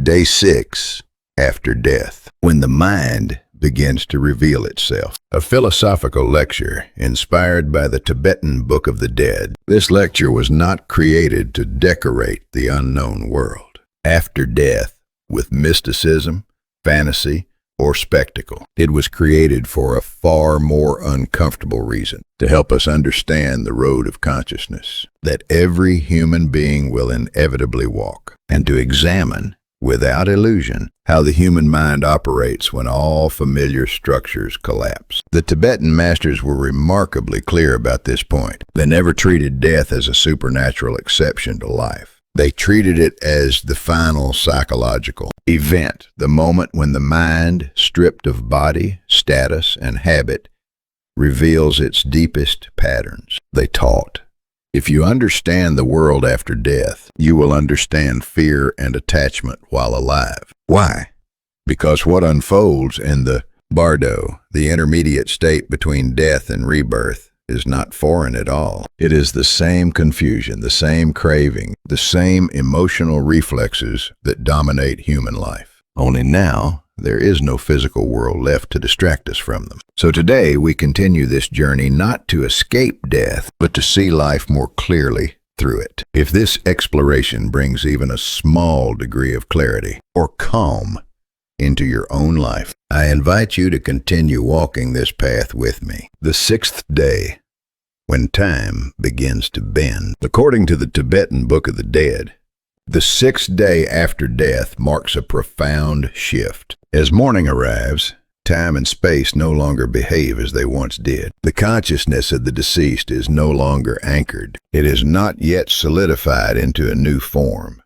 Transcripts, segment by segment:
Day 6, after death, when the mind begins to reveal itself. A philosophical lecture inspired by the Tibetan Book of the Dead. This lecture was not created to decorate the unknown world. After death, with mysticism, fantasy, or spectacle. It was created for a far more uncomfortable reason, to help us understand the road of consciousness that every human being will inevitably walk, and to examine, without illusion, how the human mind operates when all familiar structures collapse. The Tibetan masters were remarkably clear about this point. They never treated death as a supernatural exception to life. They treated it as the final psychological event, the moment when the mind, stripped of body, status, and habit, reveals its deepest patterns. They taught, if you understand the world after death, you will understand fear and attachment while alive. Why? Because what unfolds in the Bardo, the intermediate state between death and rebirth, is not foreign at all. It is the same confusion, the same craving, the same emotional reflexes that dominate human life. Only now, there is no physical world left to distract us from them. So today, we continue this journey not to escape death, but to see life more clearly through it. If this exploration brings even a small degree of clarity or calm into your own life, I invite you to continue walking this path with me. The sixth day, when time begins to bend. According to the Tibetan Book of the Dead, the sixth day after death marks a profound shift. As morning arrives, time and space no longer behave as they once did. The consciousness of the deceased is no longer anchored. It is not yet solidified into a new form,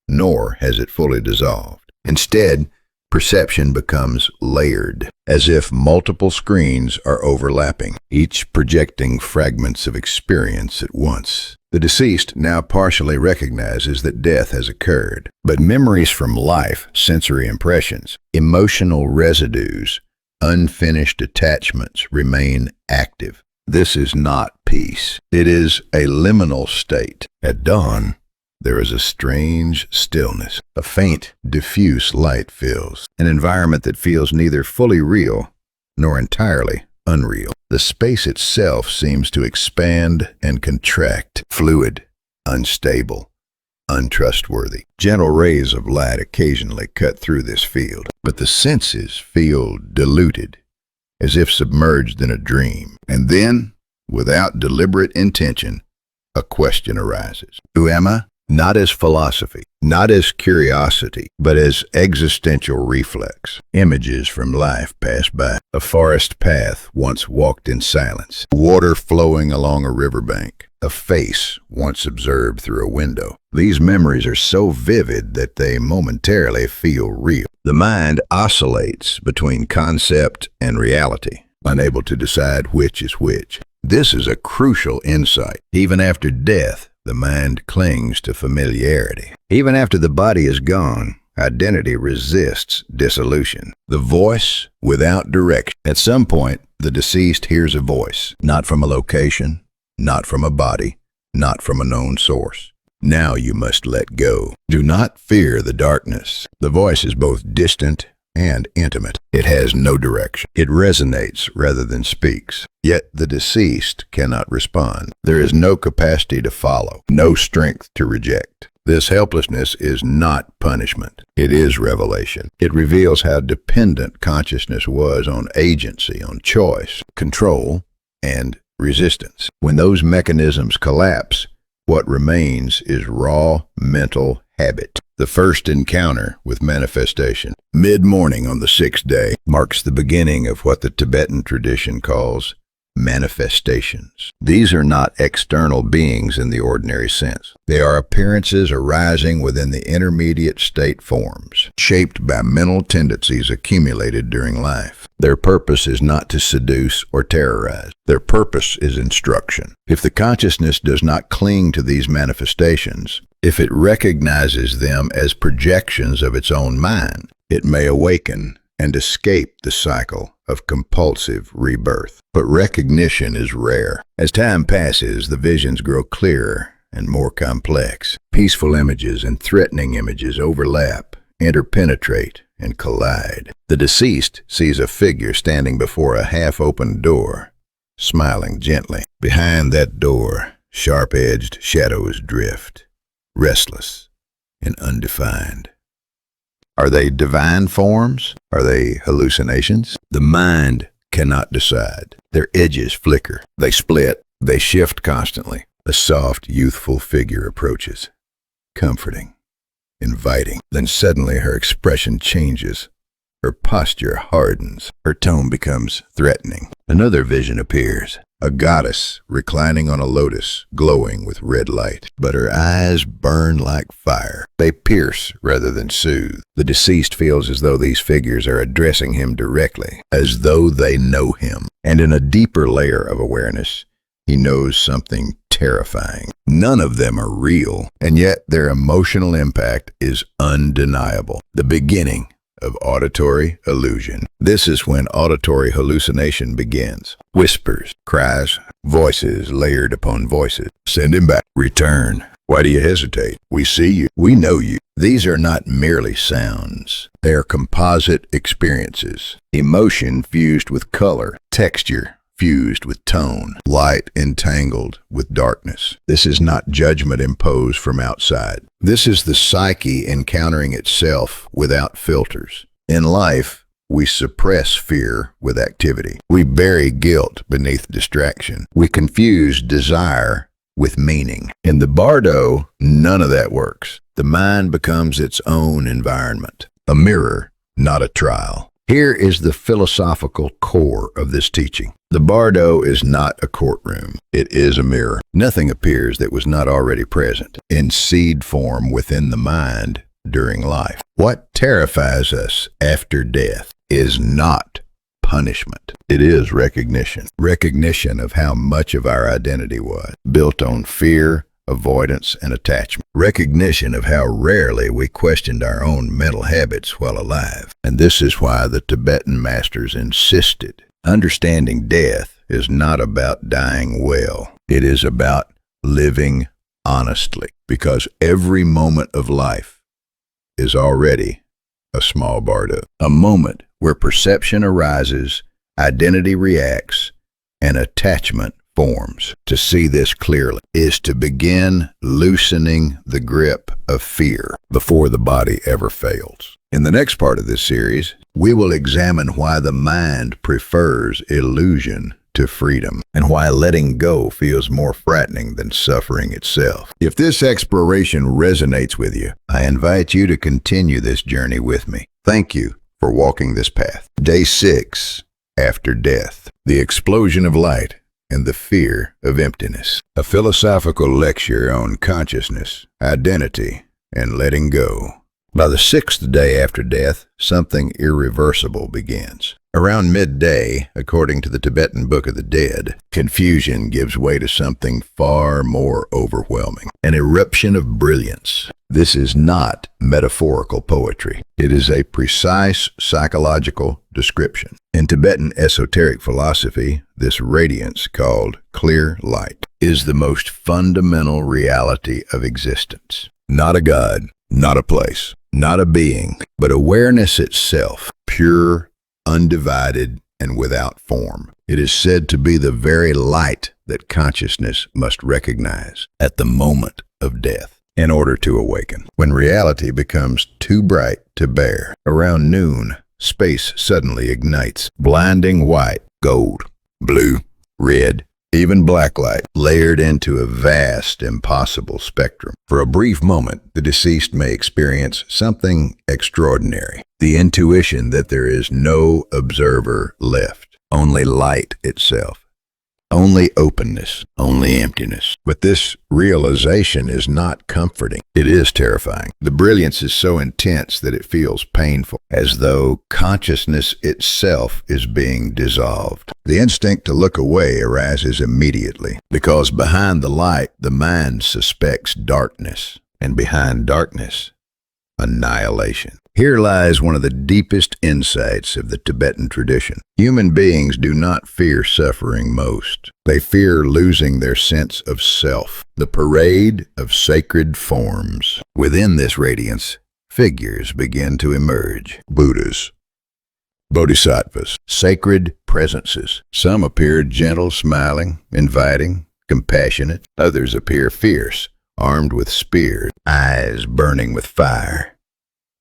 nor has it fully dissolved. Instead, perception becomes layered, as if multiple screens are overlapping, each projecting fragments of experience at once. The deceased now partially recognizes that death has occurred, but memories from life, sensory impressions, emotional residues, unfinished attachments remain active. This is not peace. It is a liminal state. At dawn, there is a strange stillness. A faint, diffuse light fills an environment that feels neither fully real nor entirely unreal. The space itself seems to expand and contract, fluid, unstable, untrustworthy. Gentle rays of light occasionally cut through this field, but the senses feel diluted, as if submerged in a dream. And then, without deliberate intention, a question arises. Who am I? Not as philosophy, not as curiosity, but as existential reflex. Images from life pass by. A forest path once walked in silence. Water flowing along a riverbank. A face once observed through a window. These memories are so vivid that they momentarily feel real. The mind oscillates between concept and reality, unable to decide which is which. This is a crucial insight. Even after death, the mind clings to familiarity. Even after the body is gone, identity resists dissolution. The voice without direction. At some point, the deceased hears a voice, not from a location, not from a body, not from a known source. Now you must let go. Do not fear the darkness. The voice is both distant and intimate. It has no direction. It resonates rather than speaks. Yet the deceased cannot respond. There is no capacity to follow, no strength to reject. This helplessness is not punishment. It is revelation. It reveals how dependent consciousness was on agency, on choice, control, and resistance. When those mechanisms collapse, what remains is raw mental habit. The first encounter with manifestation. Mid-morning on the sixth day marks the beginning of what the Tibetan tradition calls manifestations. These are not external beings in the ordinary sense. They are appearances arising within the intermediate state forms, shaped by mental tendencies accumulated during life. Their purpose is not to seduce or terrorize. Their purpose is instruction. If the consciousness does not cling to these manifestations, if it recognizes them as projections of its own mind, it may awaken and escape the cycle of compulsive rebirth. But recognition is rare. As time passes, the visions grow clearer and more complex. Peaceful images and threatening images overlap, interpenetrate and collide. The deceased sees a figure standing before a half-open door, smiling gently. Behind that door, sharp-edged shadows drift, restless and undefined. Are they divine forms? Are they hallucinations? The mind cannot decide. Their edges flicker. They split. They shift constantly. A soft, youthful figure approaches, comforting, inviting. Then suddenly her expression changes. Her posture hardens. Her tone becomes threatening. Another vision appears. A goddess reclining on a lotus, glowing with red light. But her eyes burn like fire. They pierce rather than soothe. The deceased feels as though these figures are addressing him directly, as though they know him. And in a deeper layer of awareness, he knows something terrifying. None of them are real, and yet their emotional impact is undeniable. The beginning of auditory illusion. This is when auditory hallucination begins. Whispers, cries, voices layered upon voices. Send him back. Return. Why do you hesitate? We see you. We know you. These are not merely sounds. They are composite experiences. Emotion fused with color, texture fused with tone, light entangled with darkness. This is not judgment imposed from outside. This is the psyche encountering itself without filters. In life, we suppress fear with activity. We bury guilt beneath distraction. We confuse desire with meaning. In the Bardo, none of that works. The mind becomes its own environment, a mirror, not a trial. Here is the philosophical core of this teaching. The Bardo is not a courtroom. It is a mirror. Nothing appears that was not already present in seed form within the mind during life. What terrifies us after death is not punishment. It is recognition. Recognition of how much of our identity was built on fear, avoidance, and attachment. Recognition of how rarely we questioned our own mental habits while alive. And this is why the Tibetan masters insisted. Understanding death is not about dying well. It is about living honestly, because every moment of life is already a small Bardo. A moment where perception arises, identity reacts, and attachment forms. To see this clearly is to begin loosening the grip of fear before the body ever fails. In the next part of this series, we will examine why the mind prefers illusion to freedom, and why letting go feels more frightening than suffering itself. If this exploration resonates with you, I invite you to continue this journey with me. Thank you for walking this path. Day 6, After Death, the explosion of light and the fear of emptiness. A philosophical lecture on consciousness, identity, and letting go. By the 6th day after death, something irreversible begins. Around midday, according to the Tibetan Book of the Dead, confusion gives way to something far more overwhelming. An eruption of brilliance. This is not metaphorical poetry. It is a precise psychological description. In Tibetan esoteric philosophy, this radiance, called clear light, is the most fundamental reality of existence. Not a god, not a place, not a being, but awareness itself, pure, undivided, and without form. It is said to be the very light that consciousness must recognize at the moment of death in order to awaken. When reality becomes too bright to bear, around noon, space suddenly ignites, blinding white, gold, blue, red, even black light, layered into a vast, impossible spectrum. For a brief moment, the deceased may experience something extraordinary. The intuition that there is no observer left, only light itself. Only openness, only emptiness. But this realization is not comforting. It is terrifying. The brilliance is so intense that it feels painful, as though consciousness itself is being dissolved. The instinct to look away arises immediately, because behind the light, the mind suspects darkness, and behind darkness, annihilation. Here lies one of the deepest insights of the Tibetan tradition. Human beings do not fear suffering most. They fear losing their sense of self, the parade of sacred forms. Within this radiance, figures begin to emerge. Buddhas, bodhisattvas, sacred presences. Some appear gentle, smiling, inviting, compassionate. Others appear fierce, armed with spears, eyes burning with fire,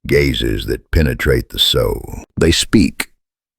gazes that penetrate the soul. They speak,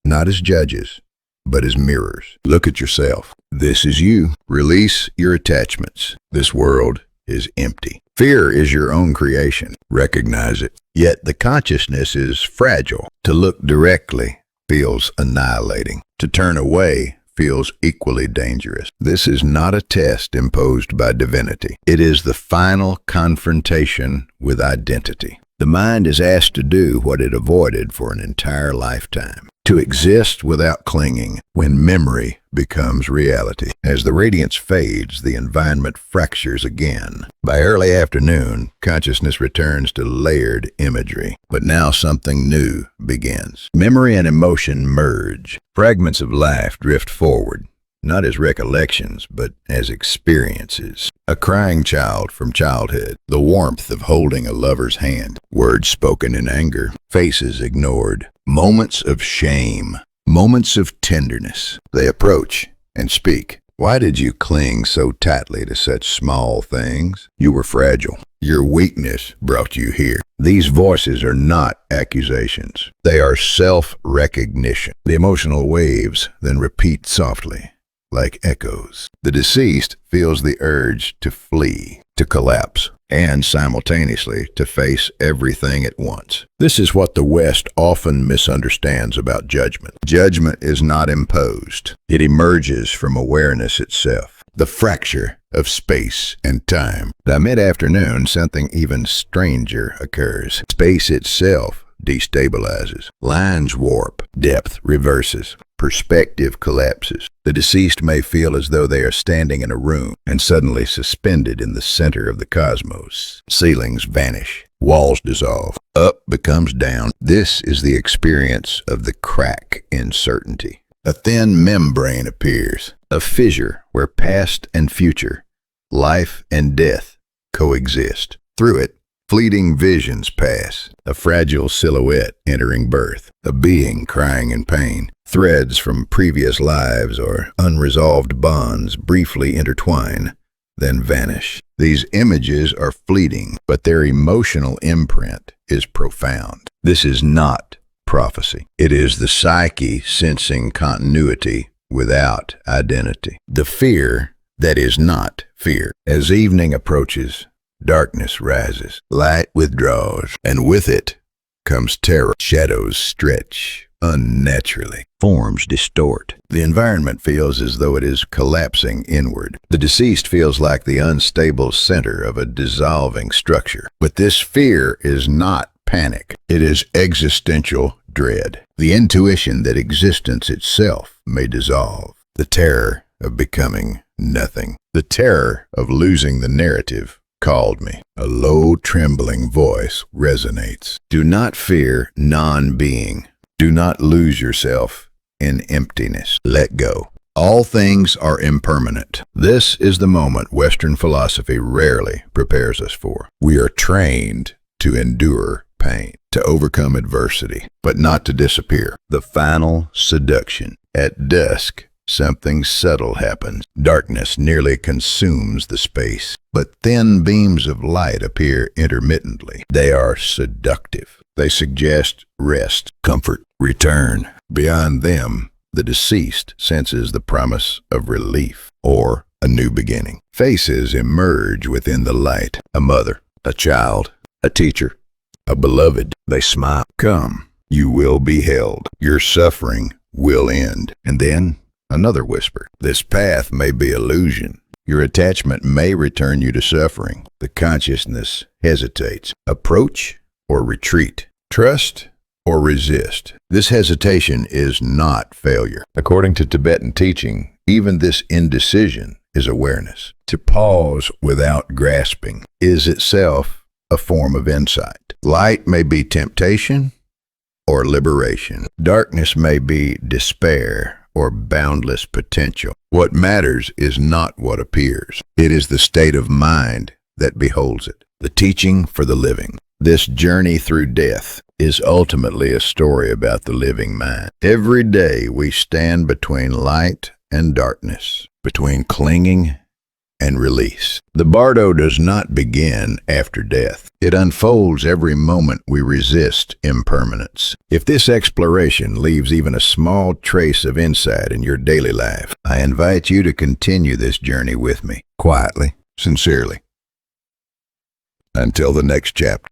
not as judges, but as mirrors. Look at yourself. This is you. Release your attachments. This world is empty. Fear is your own creation. Recognize it. Yet the consciousness is fragile. To look directly feels annihilating. To turn away feels equally dangerous. This is not a test imposed by divinity. It is the final confrontation with identity. The mind is asked to do what it avoided for an entire lifetime. To exist without clinging when memory becomes reality. As the radiance fades, the environment fractures again. By early afternoon, consciousness returns to layered imagery. But now something new begins. Memory and emotion merge. Fragments of life drift forward, not as recollections, but as experiences. A crying child from childhood, the warmth of holding a lover's hand, words spoken in anger, faces ignored, moments of shame, moments of tenderness. They approach and speak. Why did you cling so tightly to such small things? You were fragile. Your weakness brought you here. These voices are not accusations. They are self-recognition. The emotional waves then repeat softly, like echoes. The deceased feels the urge to flee, to collapse, and simultaneously to face everything at once. This is what the West often misunderstands about judgment. Judgment is not imposed. It emerges from awareness itself. The fracture of space and time. By mid-afternoon, something even stranger occurs. Space itself destabilizes. Lines warp. Depth reverses. Perspective collapses. The deceased may feel as though they are standing in a room and suddenly suspended in the center of the cosmos. Ceilings vanish. Walls dissolve. Up becomes down. This is the experience of the crack in certainty. A thin membrane appears, a fissure where past and future, life and death coexist. Through it, fleeting visions pass, a fragile silhouette entering birth, a being crying in pain. Threads from previous lives or unresolved bonds briefly intertwine, then vanish. These images are fleeting, but their emotional imprint is profound. This is not prophecy. It is the psyche sensing continuity without identity. The fear that is not fear. As evening approaches, darkness rises, light withdraws, and with it comes terror. Shadows stretch unnaturally. Forms distort. The environment feels as though it is collapsing inward. The deceased feels like the unstable center of a dissolving structure. But this fear is not panic. It is existential dread. The intuition that existence itself may dissolve. The terror of becoming nothing. The terror of losing the narrative called me. A low, trembling voice resonates. Do not fear non-being. Do not lose yourself in emptiness. Let go. All things are impermanent. This is the moment Western philosophy rarely prepares us for. We are trained to endure pain, to overcome adversity, but not to disappear. The final seduction. At dusk, something subtle happens. Darkness nearly consumes the space, but thin beams of light appear intermittently. They are seductive. They suggest rest, comfort, return. Beyond them, the deceased senses the promise of relief or a new beginning. Faces emerge within the light. A mother, a child, a teacher, a beloved. They smile. Come, you will be held. Your suffering will end. And then another whisper. This path may be illusion. Your attachment may return you to suffering. The consciousness hesitates. Approach or retreat. Trust or resist. This hesitation is not failure. According to Tibetan teaching, even this indecision is awareness. To pause without grasping is itself a form of insight. Light may be temptation or liberation. Darkness may be despair or boundless potential. What matters is not what appears. It is the state of mind that beholds it. The teaching for the living. This journey through death is ultimately a story about the living mind. Every day we stand between light and darkness, between clinging and release. The Bardo does not begin after death. It unfolds every moment we resist impermanence. If this exploration leaves even a small trace of insight in your daily life, I invite you to continue this journey with me, quietly, sincerely. Until the next chapter.